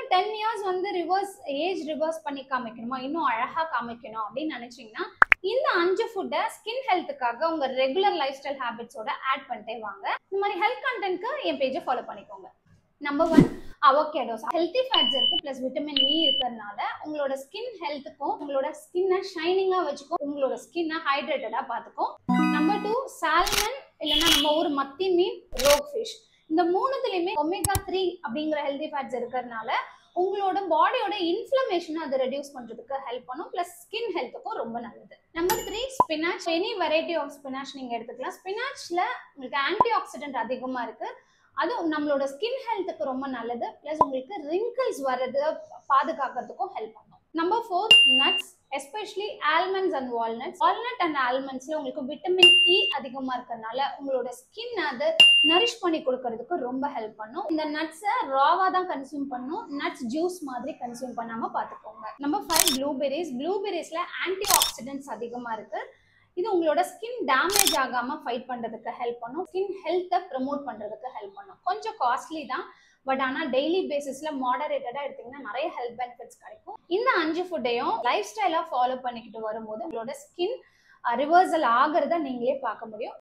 இன்னும் 10 இயர்ஸ் வந்து age reverse பண்ணி காமிக்கணுமா, இன்னும் அழகா காமிக்கணும் அப்படின்னு நினைச்சீங்கன்னா இந்த 5 ஃபுட்டை ஸ்கின் ஹெல்த்துக்காக உங்க ரெகுலர் லைஃப் ஸ்டைல் ஹேபிட்ஸோட ஆட் பண்ணிட்டே வாங்க. இந்த மாதிரி ஹெல்த் கண்டென்ட்க்கு என் பேஜை ஃபாலோ பண்ணிக்கோங்க. Number 1, avocados. ஹெல்த்தி ஃபேட்ஸ் இருக்கு பிளஸ் விட்டமின் இ இருக்கிறதுனால உங்களோட ஸ்கின் ஹெல்த்துக்கும் உங்களோட ஸ்கின்னை ஷைனிங்கா வச்சுக்கும், உங்களோட ஸ்கின்னை ஹைட்ரேட்டடா பார்த்துக்கும். நம்பர் 2, சால்மன் இல்லைன்னா நம்ம ஊர் மத்தி மீன், ரோக் ஃபிஷ். இந்த மூணுத்துலயுமே ஒமேகா 3 அப்படிங்கிற ஹெல்த்தி ஃபேட்ஸ் இருக்கிறதுனால உங்களோட பாடியோட இன்ஃப்ளமேஷனை அதை ரெடியூஸ் பண்றதுக்கு ஹெல்ப் பண்ணும். பிளஸ் ஸ்கின் ஹெல்த்துக்கும் ரொம்ப நல்லது. Number 3, spinach. Any variety of spinach நீங்க எடுத்துக்கலாம். ஸ்பினாச்ல உங்களுக்கு ஆன்டி ஆக்சிடென்ட் அதிகமா இருக்கு, அது நம்மளோட ஸ்கின் ஹெல்த்துக்கு ரொம்ப நல்லது. பிளஸ் உங்களுக்கு ரிங்கிள்ஸ் வர்றது பாதுகாக்கிறதுக்கும் ஹெல்ப் பண்ணும். Number 4, nuts, especially almonds and walnuts. Walnut and ஆல்மண்ட்ஸ்ல உங்களுக்கு விட்டமின் இ அதிகமா இருக்கிறதுனால உங்களோட ஸ்கின் அது நரிஷ் பண்ணி கொடுக்கறதுக்கு ரொம்ப ஹெல்ப் பண்ணும். இந்த நட்ஸை ராவா தான் கன்சியூம் பண்ணும், நட்ஸ் ஜூஸ் மாதிரி கன்சியூம் பண்ணாம பார்த்துக்கோங்க. Number 5, blueberries. ப்ளூபெரிஸ்ல ஆன்டி ஆக்சிடென்ட்ஸ் அதிகமா இருக்கு, இது உங்களோட ஸ்கின் டேமேஜ் ஆகாம ஃபைட் பண்றதுக்கு ஹெல்ப் பண்ணும், ஸ்கின் ஹெல்த்தை ப்ரமோட் பண்றதுக்கு ஹெல்ப் பண்ணும். கொஞ்சம் காஸ்ட்லி தான், பட் ஆனால் டெய்லி பேசிஸ்ல மாடரேட்டடா எடுத்தீங்கன்னா நிறைய ஹெல்த் பெனிஃபிட்ஸ் கிடைக்கும். இந்த 5 ஃபுட்டையும் லைஃப் ஸ்டைலா ஃபாலோ பண்ணிக்கிட்டு வரும்போது உங்களோட ஸ்கின் ரிவர்சல் ஆகிறத நீங்களே பார்க்க முடியும்.